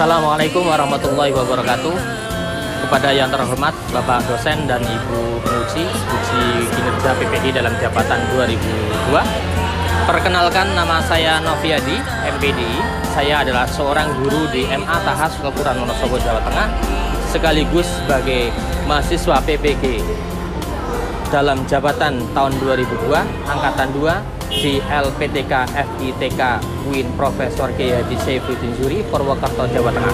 Assalamualaikum warahmatullahi wabarakatuh. Kepada yang terhormat Bapak dosen dan Ibu penguji uji kinerja PPI dalam jabatan 2002. Perkenalkan, nama saya Noviadi, MPDI. Saya adalah seorang guru di MA Tahas Kelurahan Wonosobo, Jawa Tengah, sekaligus sebagai mahasiswa PPG dalam jabatan tahun 2002, angkatan 2 di LPTK FITK UIN Profesor Kiai Haji Saifuddin Zuri, Purwokerto, Jawa Tengah.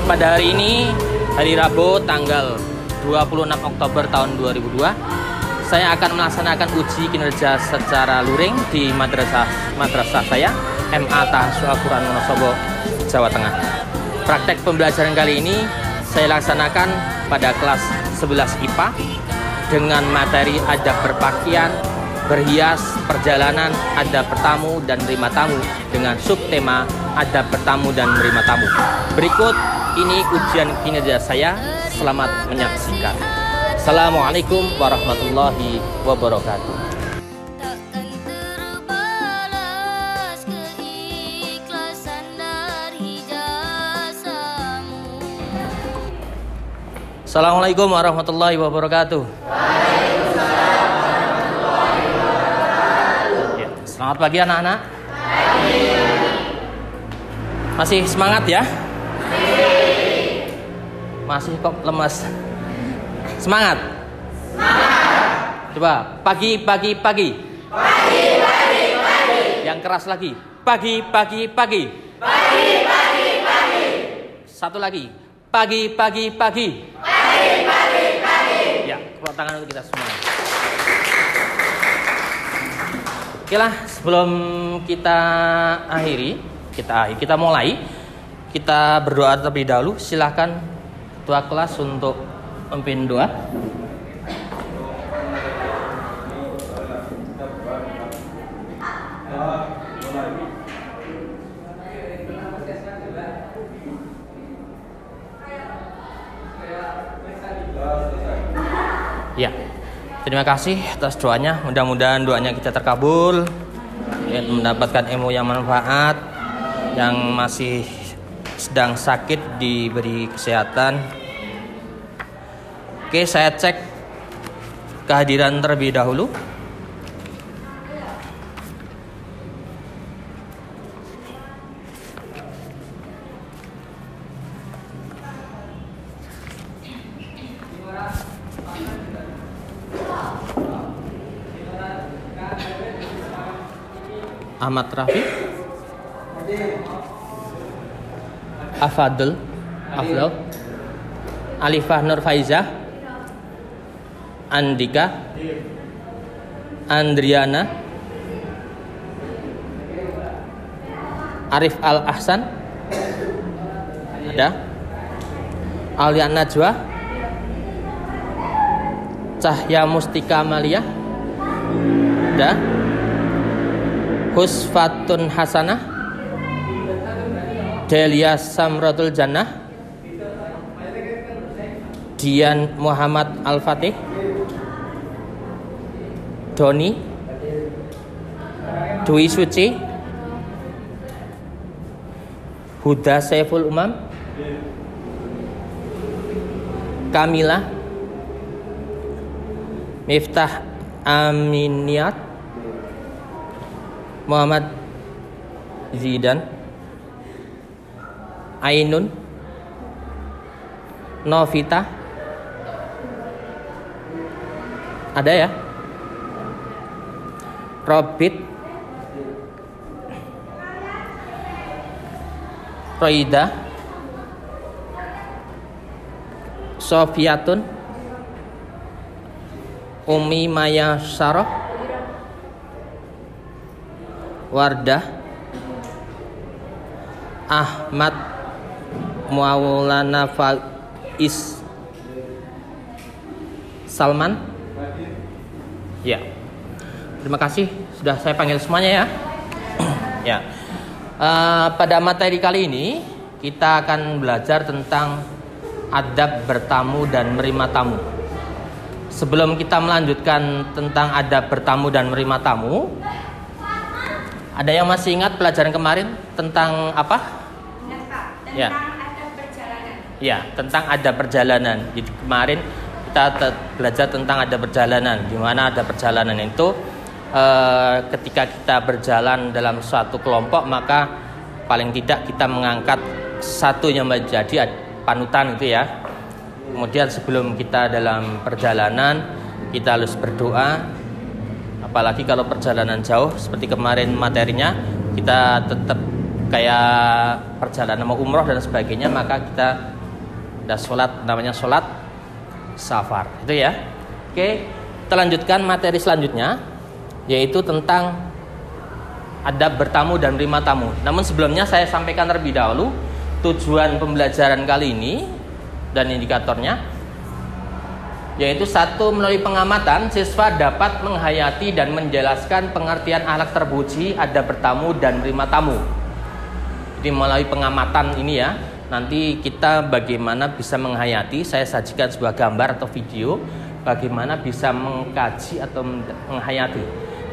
Pada hari ini, hari Rabu tanggal 26 Oktober tahun 2002, saya akan melaksanakan uji kinerja secara luring di madrasah saya, MA Tahas Kelurahan Wonosobo, Jawa Tengah. Praktek pembelajaran kali ini saya laksanakan pada kelas 11 IPA dengan materi adab berpakaian, berhias, perjalanan, adab bertamu dan menerima tamu dengan subtema adab bertamu dan menerima tamu. Berikut ini ujian kinerja saya. Selamat menyaksikan. Assalamualaikum warahmatullahi wabarakatuh. Assalamualaikum warahmatullahi wabarakatuh. Selamat pagi anak-anak. Masih semangat ya? Masih kok lemas? Semangat? Coba pagi. Yang keras lagi. Pagi. Satu lagi. Pagi. Ya, tepuk tangan untuk kita semua. Oke lah, sebelum kita mulai, kita berdoa terlebih dahulu. Silahkan ketua kelas untuk memimpin doa. Ya, terima kasih atas doanya. Mudah-mudahan doanya kita terkabul, ya, mendapatkan ilmu yang manfaat. Yang masih sedang sakit diberi kesehatan. Oke, saya cek kehadiran terlebih dahulu. Ahmad Rafi, Afadl, Alifah Nur Faizah, Andika, Andriana, Arif Al Ahsan, ada, Alian Najwa, Cahya Mustika Malia, ada, Husfatun Hasanah, Delia Samratul Jannah, Dian Muhammad Al-Fatih, Doni, Dwi Suci, Huda Saiful Umam, Kamila, Miftah Aminiat, Muhammad Zidan, Ainun, Novita, ada ya, Robit, Roida, Sofiatun, Umi Maya Saroh, Wardah, Ahmad Maulana Faiz Salman. Ya, terima kasih sudah saya panggil semuanya ya. Ya, pada materi kali ini kita akan belajar tentang adab bertamu dan menerima tamu. Sebelum kita melanjutkan tentang adab bertamu dan menerima tamu, ada yang masih ingat pelajaran kemarin tentang apa? Ya. Ya, tentang ada perjalanan. Jadi kemarin kita belajar tentang ada perjalanan. Di mana ada perjalanan itu ketika kita berjalan dalam suatu kelompok, maka paling tidak kita mengangkat satu yang menjadi panutan itu ya. Kemudian sebelum kita dalam perjalanan, kita harus berdoa. Apalagi kalau perjalanan jauh seperti kemarin materinya, kita tetap kayak perjalanan mau umroh dan sebagainya, maka kita ada sholat, namanya sholat safar itu ya. Oke, kita lanjutkan materi selanjutnya, yaitu tentang adab bertamu dan menerima tamu. Namun sebelumnya saya sampaikan terlebih dahulu tujuan pembelajaran kali ini dan indikatornya, yaitu satu, melalui pengamatan siswa dapat menghayati dan menjelaskan pengertian akhlak terpuji, adab bertamu dan menerima tamu. Jadi melalui pengamatan ini ya, nanti kita bagaimana bisa menghayati. Saya sajikan sebuah gambar atau video bagaimana bisa mengkaji atau menghayati.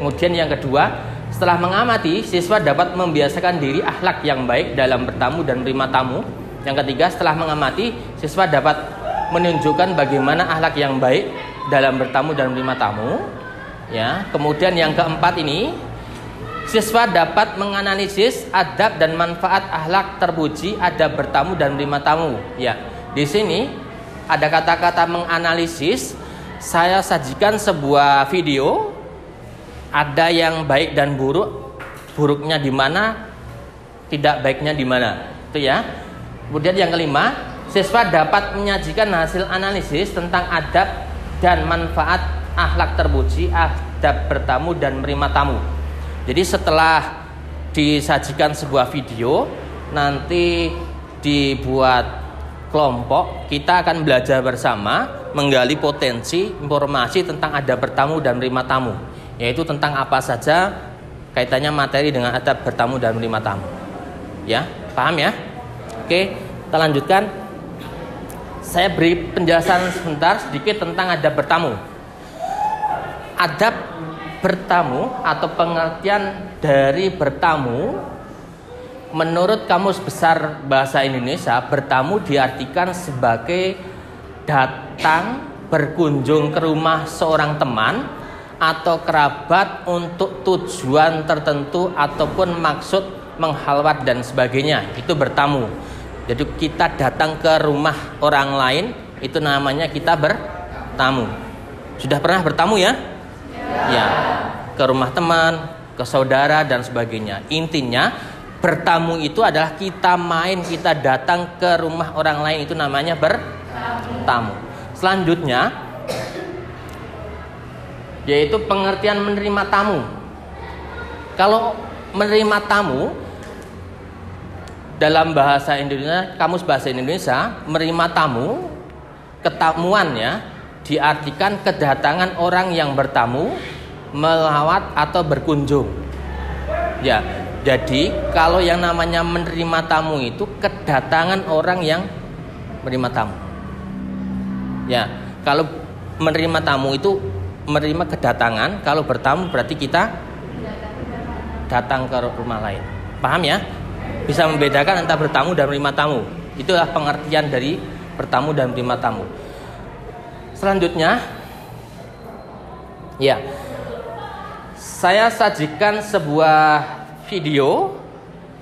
Kemudian yang kedua, setelah mengamati, siswa dapat membiasakan diri akhlak yang baik dalam bertamu dan menerima tamu. Yang ketiga, setelah mengamati, siswa dapat menunjukkan bagaimana akhlak yang baik dalam bertamu dan menerima tamu. Ya, kemudian yang keempat ini, siswa dapat menganalisis adab dan manfaat akhlak terpuji, adab bertamu dan menerima tamu. Ya, di sini ada kata-kata menganalisis. Saya sajikan sebuah video. Ada yang baik dan buruk, buruknya di mana, tidak baiknya di mana, itu ya. Kemudian yang kelima, siswa dapat menyajikan hasil analisis tentang adab dan manfaat akhlak terpuji, adab bertamu dan menerima tamu. Jadi setelah disajikan sebuah video, nanti dibuat kelompok, kita akan belajar bersama menggali potensi informasi tentang adab bertamu dan menerima tamu, yaitu tentang apa saja kaitannya materi dengan adab bertamu dan menerima tamu. Ya, paham ya? Oke, kita lanjutkan. Saya beri penjelasan sebentar sedikit tentang adab bertamu. Adab bertamu atau pengertian dari bertamu, menurut Kamus Besar Bahasa Indonesia, bertamu diartikan sebagai datang berkunjung ke rumah seorang teman atau kerabat untuk tujuan tertentu ataupun maksud menghalwat dan sebagainya. Itu bertamu. Jadi kita datang ke rumah orang lain, itu namanya kita bertamu. Sudah pernah bertamu ya? Ya. Ke rumah teman, ke saudara dan sebagainya. Intinya bertamu itu adalah kita main, kita datang ke rumah orang lain, itu namanya bertamu. Selanjutnya yaitu pengertian menerima tamu. Kalau menerima tamu dalam bahasa Indonesia, Kamus Bahasa Indonesia, menerima tamu, ketamuan ya, diartikan kedatangan orang yang bertamu, melawat atau berkunjung. Ya, jadi kalau yang namanya menerima tamu itu kedatangan orang yang menerima tamu. Ya, kalau menerima tamu itu menerima kedatangan, kalau bertamu berarti kita datang ke rumah lain. Paham ya? Bisa membedakan antara bertamu dan menerima tamu. Itulah pengertian dari bertamu dan menerima tamu. Selanjutnya, ya, saya sajikan sebuah video.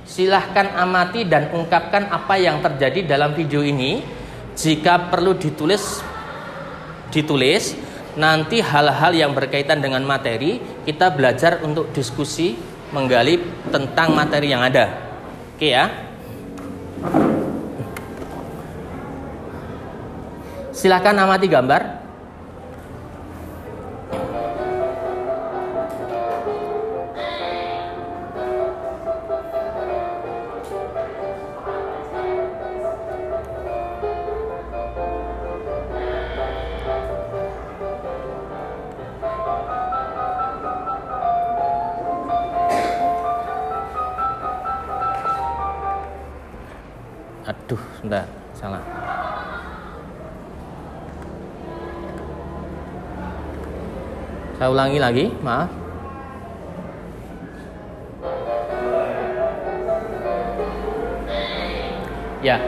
Silahkan amati dan ungkapkan apa yang terjadi dalam video ini. Jika perlu ditulis. Nanti hal-hal yang berkaitan dengan materi, kita belajar untuk diskusi, menggali tentang materi yang ada. Oke ya. Silakan amati gambar. Aduh, sebentar, salah. Saya ulangi lagi, maaf. Ya,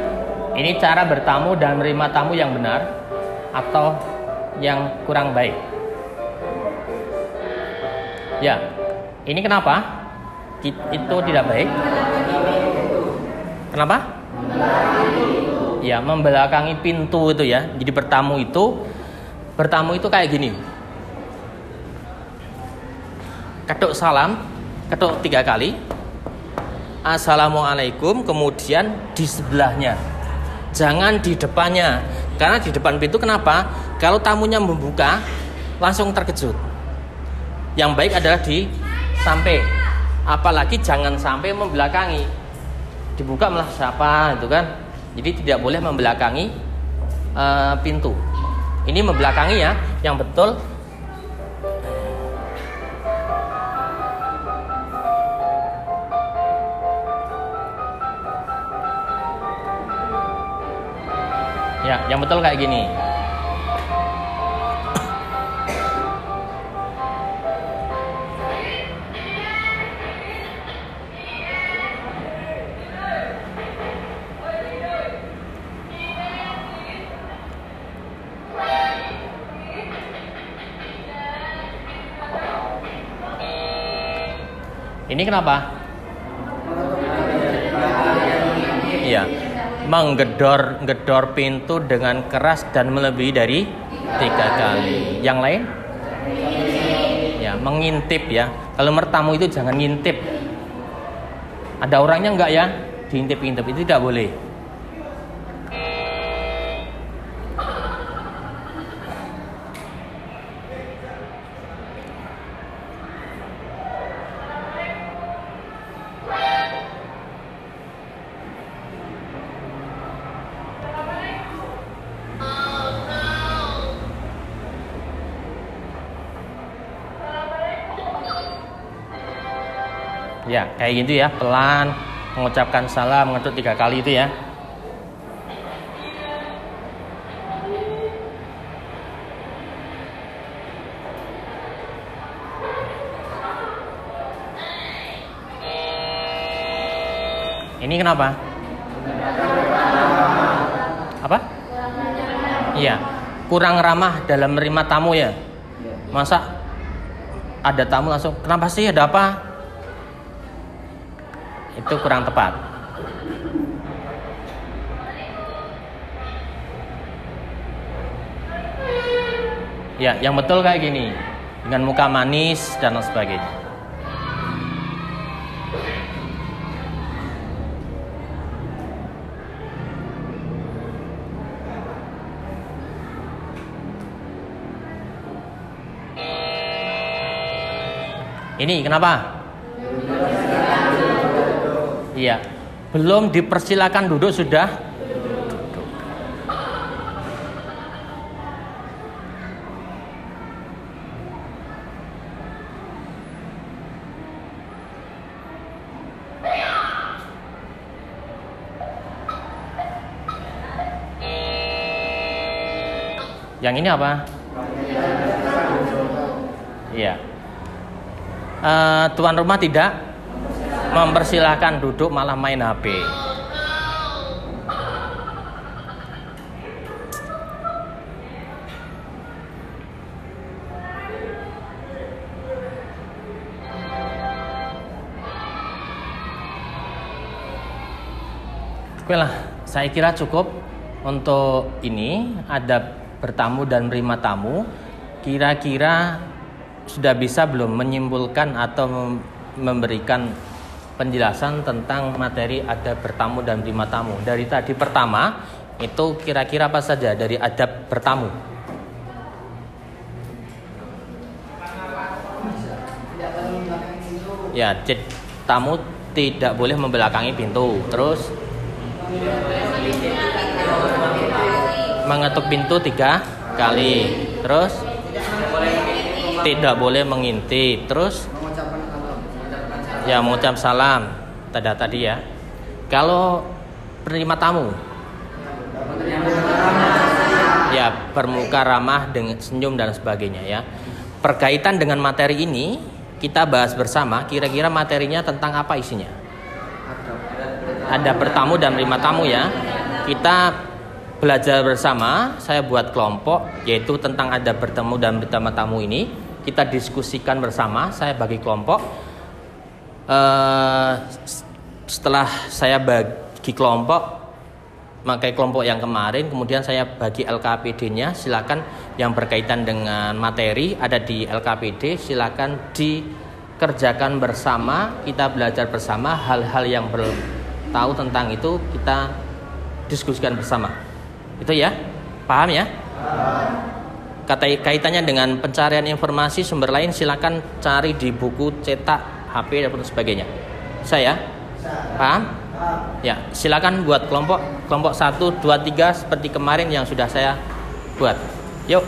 ini cara bertamu dan menerima tamu yang benar atau yang kurang baik. Ya, ini kenapa itu tidak baik? Kenapa? Ya, membelakangi pintu itu ya. Jadi bertamu itu kayak gini. Ketuk salam, ketuk 3 kali. Assalamualaikum, kemudian di sebelahnya. Jangan di depannya. Karena di depan pintu kenapa? Kalau tamunya membuka, langsung terkejut. Yang baik adalah di sampai. Apalagi jangan sampai membelakangi. Dibuka malah siapa itu kan. Jadi tidak boleh membelakangi pintu. Ini membelakangi ya, yang betul. Ya, yang betul kayak gini. Ini kenapa? Iya. Menggedor pintu dengan keras dan melebihi dari 3 kali. Yang lain? Ya, mengintip ya. Kalau bertamu itu jangan ngintip. Ada orangnya enggak ya? Diintip-intip itu tidak boleh. Ya, kayak gitu ya, pelan mengucapkan salam, mengetuk 3 kali itu ya. Ini kenapa? Apa? Iya, kurang ramah dalam menerima tamu ya. Masa ada tamu langsung, kenapa sih, ada apa? Itu kurang tepat. Ya, yang betul kayak gini, dengan muka manis dan sebagainya. Ini kenapa? Iya, belum dipersilakan duduk sudah duduk. Yang ini apa? Iya. Tuan rumah tidak mempersilahkan duduk, malah main HP. Oke lah, saya kira cukup untuk ini. Adab bertamu dan menerima tamu. Kira-kira sudah bisa belum menyimpulkan atau memberikan penjelasan tentang materi adab bertamu dan menerima tamu. Dari tadi pertama itu kira-kira apa saja dari adab bertamu? Ya, tamu tidak boleh membelakangi pintu. Terus mengetuk pintu 3 kali. Terus tidak boleh mengintip. Terus ya, mengucap salam tadi ya. Kalau penerima tamu, ya bermuka ramah dengan senyum dan sebagainya ya. Berkaitan dengan materi ini kita bahas bersama. Kira-kira materinya tentang apa isinya? ada bertamu dan menerima tamu ya. Kita belajar bersama. Saya buat kelompok yaitu tentang ada bertemu dan bersama tamu ini. Kita diskusikan bersama. Saya bagi kelompok. Setelah saya bagi kelompok, maka kelompok yang kemarin, kemudian saya bagi LKPD-nya. Silakan yang berkaitan dengan materi ada di LKPD, silakan dikerjakan bersama. Kita belajar bersama hal-hal yang belum tahu tentang itu, kita diskusikan bersama. Itu ya, paham ya? Kaitannya dengan pencarian informasi sumber lain, silakan cari di buku cetak, HP dan sebagainya. Saya paham? Ya, silakan buat kelompok 1, 2, 3 seperti kemarin yang sudah saya buat. Yuk.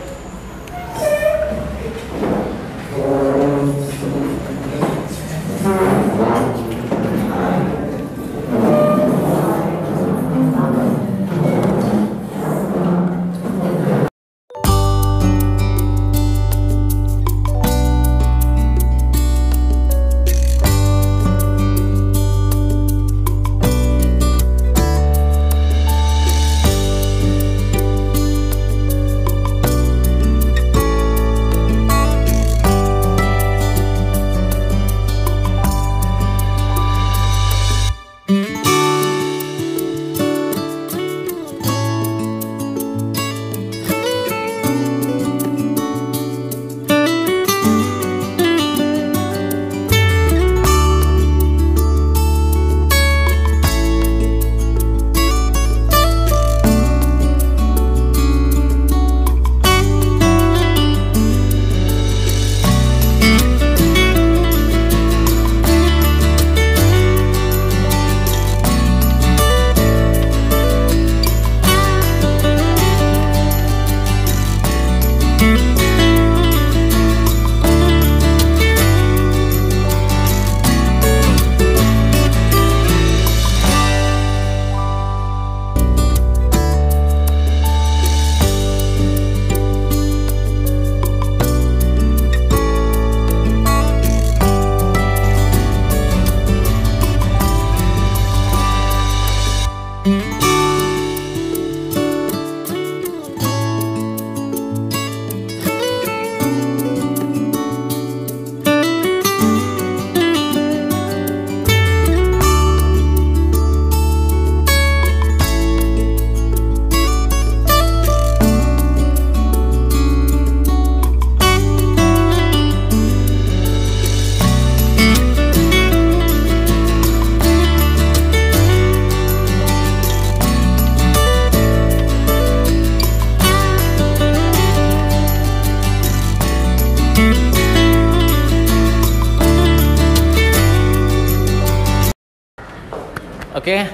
Oke,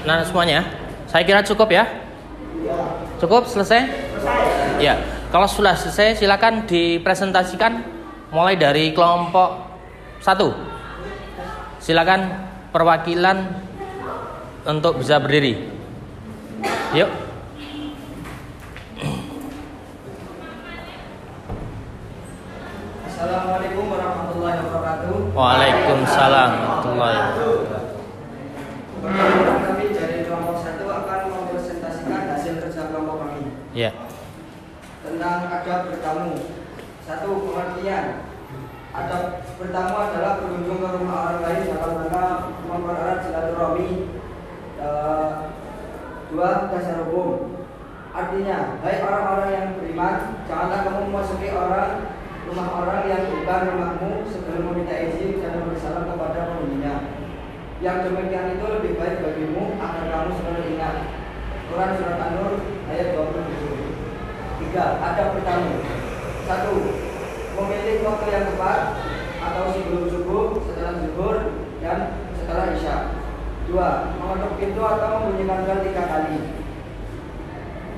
nah semuanya, saya kira cukup ya. Cukup, selesai? Ya, kalau sudah selesai silakan dipresentasikan mulai dari kelompok 1. Silakan perwakilan untuk bisa berdiri. Yuk. Assalamualaikum warahmatullahi wabarakatuh. Waalaikumsalam warahmatullahi wabarakatuh. Pertama kami dari kelompok 1 akan mempresentasikan hasil kerja kelompok kami. Ya. Tentang adab bertamu. 1. Pengertian. Adab bertamu adalah berkunjung ke rumah orang lain dalam rangka mempererat silaturahmi. 2. Dasar hukum. Artinya, hai orang-orang yang beriman, janganlah kamu memasuki rumah orang yang bukan rumahmu sebelum meminta izin dan memberi salam kepada penghuninya. Yang demikian itu lebih baik bagimu agar kamu selalu ingat. Quran Surat An-Nur ayat 27. 3. Adab bertamu. 1. Memilih waktu yang tepat atau sebelum subuh, setelah zuhur, dan setelah isya. 2. Mengetuk pintu atau membunyikan bel 3 kali.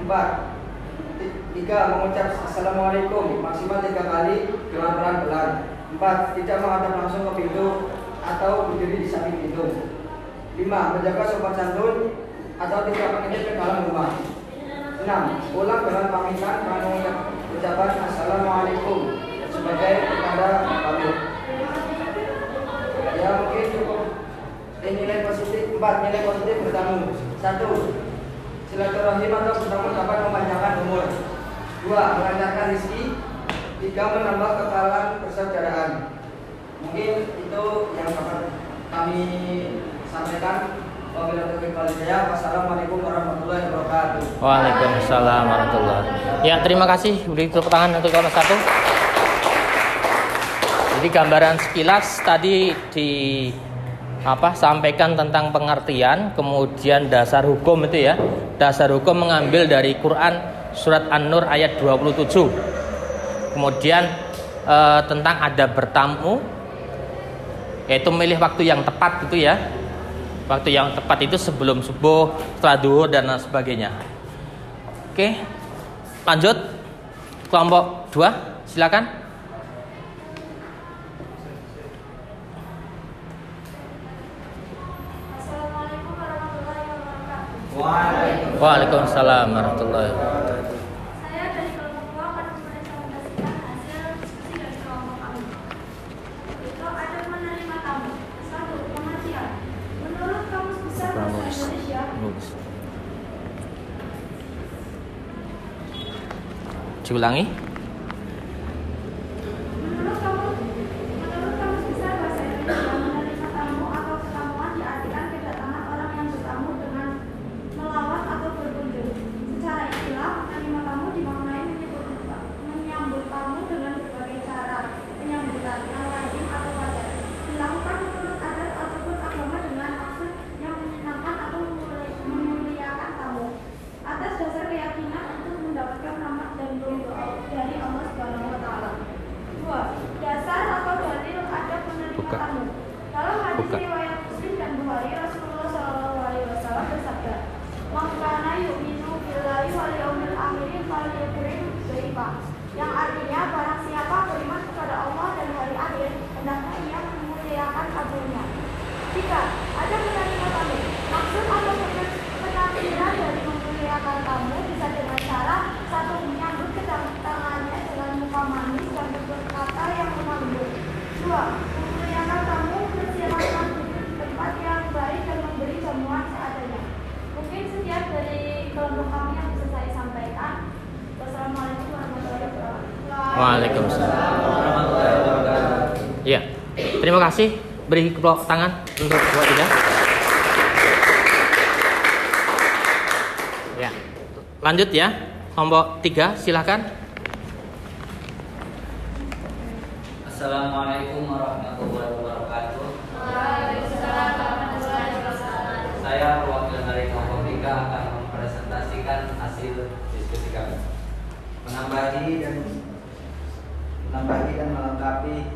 4. 3. Mengucap Assalamualaikum maksimal 3 kali dengan pelan-pelan. 4. Tidak menghadap langsung ke pintu atau berdiri di samping pintu. 5. Menjaga sopan santun atau tidak mengintip ke dalam rumah. 6. Pulang dengan pamitan dengan mengucap ucapan Assalamualaikum sebagai pertanda pamit. Ya mungkin cukup Nilai positif 4. Nilai positif bertamu. 1. Silaturahim atau bertamu dapat memanjangkan umur. 2. Melancarkan rezeki. 3. Menambah kekalan persaudaraan. Mungkin itu yang dapat kami sampaikan. Wassalamualaikum warahmatullahi wabarakatuh. Waalaikumsalam warahmatullahi wabarakatuh. Ya, terima kasih. Beri tepuk tangan untuk kelas 1. Jadi gambaran sekilas tadi sampaikan tentang pengertian, kemudian dasar hukum itu ya. Dasar hukum mengambil dari Quran surat An-Nur ayat 27. Kemudian tentang adab bertamu, yaitu memilih waktu yang tepat gitu ya. Waktu yang tepat itu sebelum subuh, setelah duhur dan sebagainya. Oke, lanjut kelompok 2, silakan. Assalamualaikum warahmatullahi wabarakatuh. Waalaikumsalam warahmatullahi wabarakatuh. Saya dari kelompok 2 akan mempresentasikan hasil diskusi dari kelompok kami. Itu ada menerima tamu. 1. Pengertian. Menurut Kamus Besar Bahasa Indonesia, Diulangi. Menurut Kamus Besar Bahasa Indonesia, menerima tamu atau ketamuan diartikan kedatangan orang yang bertamu dengan melawat atau berkunjung. Secara istilah, menerima tamu dimaknai menyambut tamu dengan berbagai cara penyambutan yang lazim atau wajar, dilakukan menurut adat ataupun agama dengan maksud yang menyenangkan atau memuliakan tamu, atas dasar keyakinan untuk mendapatkan rahmat dan ridho dari Allah Subhanahu wa Ta'ala. 2. Dasar atau dalil adab menerima tamu. Dalam hadis riwayat Muslim dan Bukhari, Rasulullah SAW bersabda, "Man kana yu'minu billahi wal yawmil akhir falyukrim dhaifa." Yang artinya barang siapa beriman kepada Allah dan hari akhir, hendaknya ia memuliakan tamunya. 3. Ada menerima tamu. Maksud atau penampilan dari memuliakan tamu bisa dengan cara 1. Menyambut kedatangannya dengan muka manis dan berkata yang lembut. 2. Memuliakan tamu, persilahkan duduk di tempat yang baik dan memberi jamuan seadanya. Mungkin sekian dari kelompok kami yang bisa saya sampaikan. Wassalamualaikum warahmatullahi wabarakatuh. Waalaikumsalam. Ya, terima kasih. Beri tepuk tangan untuk kelompok 3. Ya, lanjut ya. Kelompok 3, silakan. Assalamualaikum warahmatullahi wabarakatuh. Waalaikumsalam warahmatullahi wabarakatuh. Saya perwakilan dari kelompok 3 akan mempresentasikan hasil diskusi kami. Menambahi dan melengkapi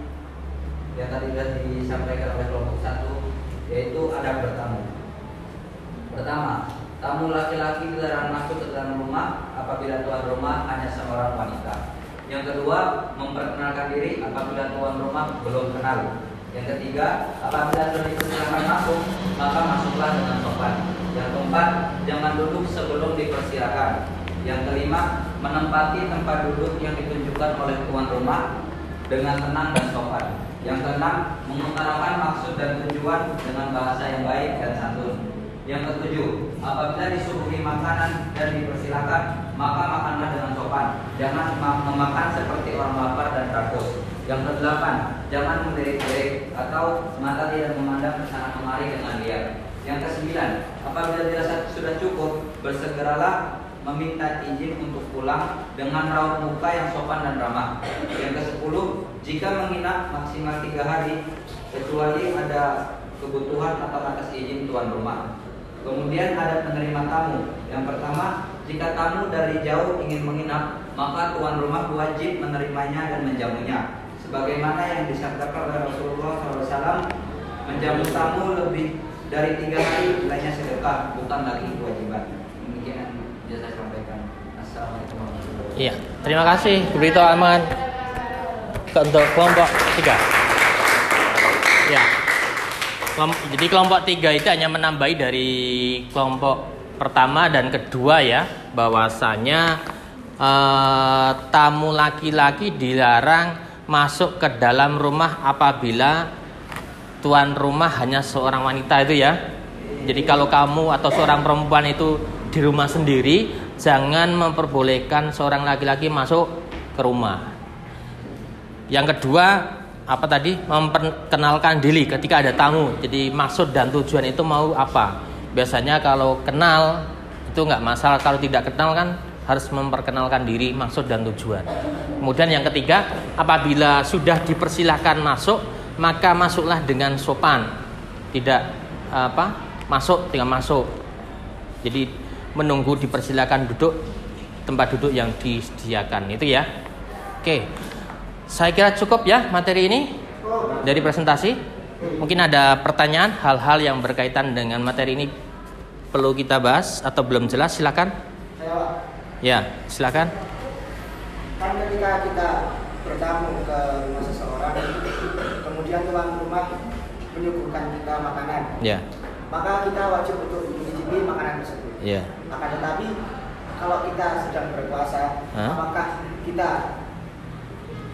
yang tadi sudah disampaikan oleh kelompok 1, yaitu adab bertamu. Pertama, tamu laki-laki dilarang masuk ke dalam rumah apabila tuan rumah hanya seorang wanita. Yang kedua, memperkenalkan diri apabila tuan rumah belum kenal. Yang ketiga, apabila sudah dipersilakan masuk, maka masuklah dengan sopan. Yang keempat, jangan duduk sebelum dipersilakan. Yang kelima, menempati tempat duduk yang ditunjukkan oleh tuan rumah dengan tenang dan sopan. Yang keenam, mengutarakan maksud dan tujuan dengan bahasa yang baik dan santun. Yang ketujuh, apabila disuguhi makanan dan dipersilakan, maka makanlah dengan sopan. Jangan memakan seperti orang lapar dan rakus. Yang kedelapan, jangan melirik-lirik atau mata tidak memandang ke sana kemari dengan liar. Yang kesembilan, apabila dirasa sudah cukup, bersegeralah meminta izin untuk pulang dengan raut muka yang sopan dan ramah. Yang kesepuluh, jika menginap maksimal 3 hari, kecuali ada kebutuhan atau atas izin tuan rumah. Kemudian ada penerima tamu. Yang pertama, jika tamu dari jauh ingin menginap, maka tuan rumah wajib menerimanya dan menjamunya. Sebagaimana yang disabdakan oleh Rasulullah SAW, menjamu tamu lebih dari 3 hari nilainya sedekah, bukan lagi kewajiban. Demikian yang bisa saya sampaikan. Assalamualaikum warahmatullahi wabarakatuh. Iya, terima kasih. Beritahu aman untuk kelompok 3. Ya. Jadi kelompok 3 itu hanya menambahi dari kelompok pertama dan kedua ya, bahwasanya tamu laki-laki dilarang masuk ke dalam rumah apabila tuan rumah hanya seorang wanita itu ya. Jadi kalau kamu atau seorang perempuan itu di rumah sendiri, jangan memperbolehkan seorang laki-laki masuk ke rumah. Yang kedua, apa tadi? Memperkenalkan diri ketika ada tamu. Jadi maksud dan tujuan itu mau apa? Biasanya kalau kenal itu nggak masalah, kalau tidak kenal kan harus memperkenalkan diri, maksud dan tujuan. Kemudian yang ketiga, apabila sudah dipersilahkan masuk, maka masuklah dengan sopan. Tidak masuk tinggal masuk. Jadi menunggu dipersilakan duduk tempat duduk yang disediakan itu ya. Oke. Saya kira cukup ya materi ini dari presentasi. Mungkin ada pertanyaan, hal-hal yang berkaitan dengan materi ini perlu kita bahas atau belum jelas, silakan. Ya, silakan. Kan ketika kita bertamu ke rumah seseorang, kemudian tuan rumah menyuguhkan kita makanan. Ya. Maka kita wajib untuk mencicipi makanan tersebut. Ya. Akan tetapi kalau kita sedang berpuasa, apakah kita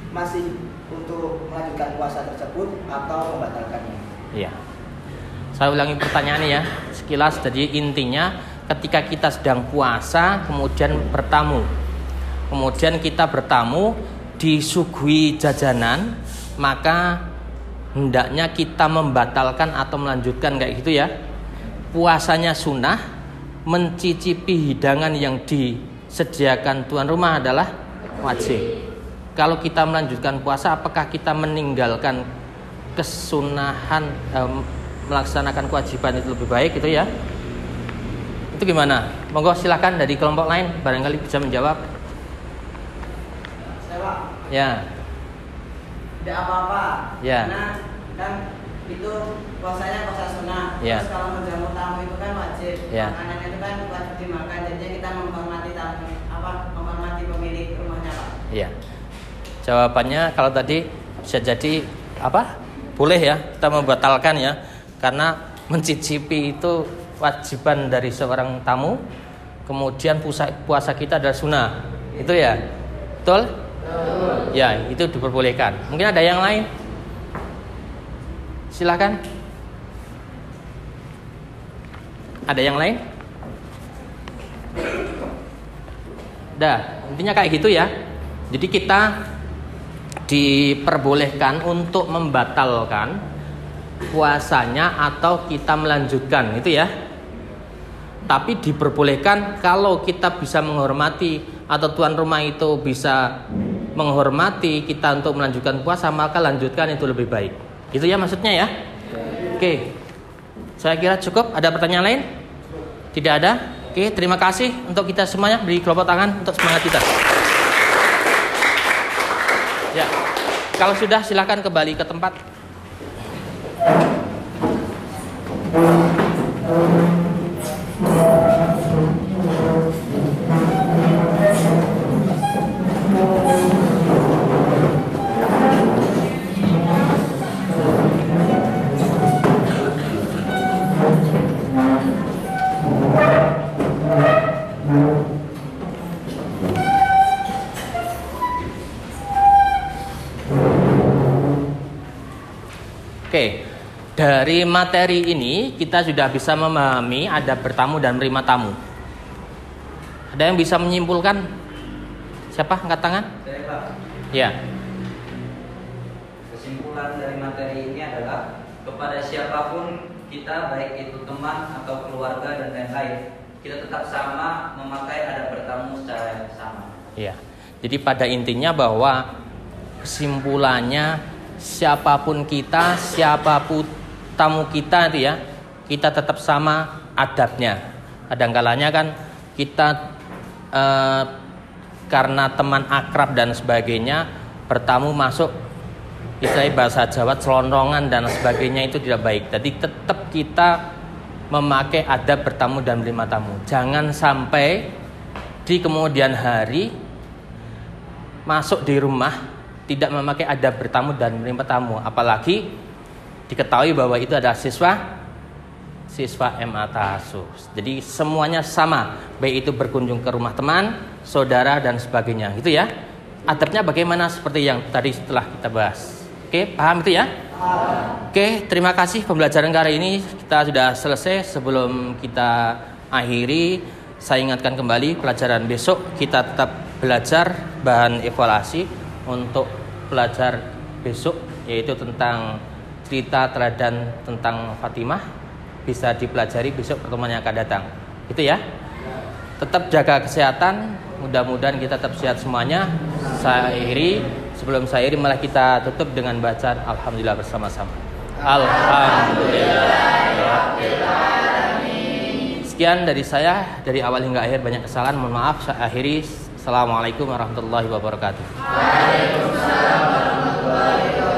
masih untuk melanjutkan puasa tersebut atau membatalkannya? Iya. Saya ulangi pertanyaannya ya. Sekilas jadi intinya ketika kita sedang puasa kemudian bertamu. Kemudian kita bertamu disuguhi jajanan, maka hendaknya kita membatalkan atau melanjutkan kayak gitu ya. Puasanya sunnah, mencicipi hidangan yang disediakan tuan rumah adalah wajib. Kalau kita melanjutkan puasa, apakah kita meninggalkan kesunahan melaksanakan kewajiban itu lebih baik gitu ya? Itu gimana? Monggo silakan dari kelompok lain barangkali bisa menjawab. Saya, Ya. tidak apa-apa. Ya. Karena kan itu puasanya puasa sunnah. Ya. Terus kalau menjamu tamu itu kan wajib. Ya. Makanannya itu kan wajib dimakan. Jadinya kita menghormati tamu, menghormati pemilik rumahnya, Pak. Iya. Jawabannya kalau tadi bisa jadi boleh ya kita membatalkan ya, karena mencicipi itu wajiban dari seorang tamu. Kemudian puasa kita adalah sunnah. Itu ya. Betul? Ya, itu diperbolehkan. Mungkin ada yang lain? Silakan. Ada yang lain? Intinya kayak gitu ya. Jadi kita diperbolehkan untuk membatalkan puasanya atau kita melanjutkan itu ya. Tapi diperbolehkan kalau kita bisa menghormati atau tuan rumah itu bisa menghormati kita untuk melanjutkan puasa, maka lanjutkan itu lebih baik. Itu ya maksudnya ya. Oke. Saya kira cukup. Ada pertanyaan lain? Tidak ada? Oke, terima kasih untuk kita semuanya. Beri kelompok tangan untuk semangat kita. Ya, kalau sudah silakan kembali ke tempat. Oke, dari materi ini kita sudah bisa memahami adab bertamu dan menerima tamu. Ada yang bisa menyimpulkan? Siapa angkat tangan? Saya, Pak. Ya. Kesimpulan dari materi ini adalah kepada siapapun kita, baik itu teman atau keluarga dan lain-lain, kita tetap sama memakai adab bertamu secara sama. Ya. Jadi pada intinya bahwa kesimpulannya siapapun kita, siapapun tamu kita itu ya, kita tetap sama adabnya. Kadang-kalanya kan kita karena teman akrab dan sebagainya bertamu masuk istilahnya bahasa Jawa celonongan dan sebagainya, itu tidak baik. Jadi tetap kita memakai adab bertamu dan menerima tamu. Jangan sampai di kemudian hari masuk di rumah tidak memakai adab bertamu dan menerima tamu, apalagi diketahui bahwa itu adalah siswa MA Tahasus. Jadi semuanya sama, baik itu berkunjung ke rumah teman, saudara dan sebagainya. Gitu ya. Adabnya bagaimana seperti yang tadi setelah kita bahas. Oke, paham itu ya? Oke, terima kasih pembelajaran kali ini kita sudah selesai. Sebelum kita akhiri, saya ingatkan kembali pelajaran besok kita tetap belajar bahan evaluasi untuk pelajar besok, yaitu tentang cerita teladan tentang Fatimah. Bisa dipelajari besok pertemuan yang akan datang. Itu ya. Tetap jaga kesehatan. Mudah-mudahan kita tetap sehat semuanya. Saya akhiri. Sebelum saya akhiri malah kita tutup dengan bacaan alhamdulillah bersama-sama. Alhamdulillah. Sekian dari saya, dari awal hingga akhir banyak kesalahan, mohon maaf. Saya akhiri. Assalamualaikum warahmatullahi wabarakatuh. Waalaikumsalam warahmatullahi wabarakatuh.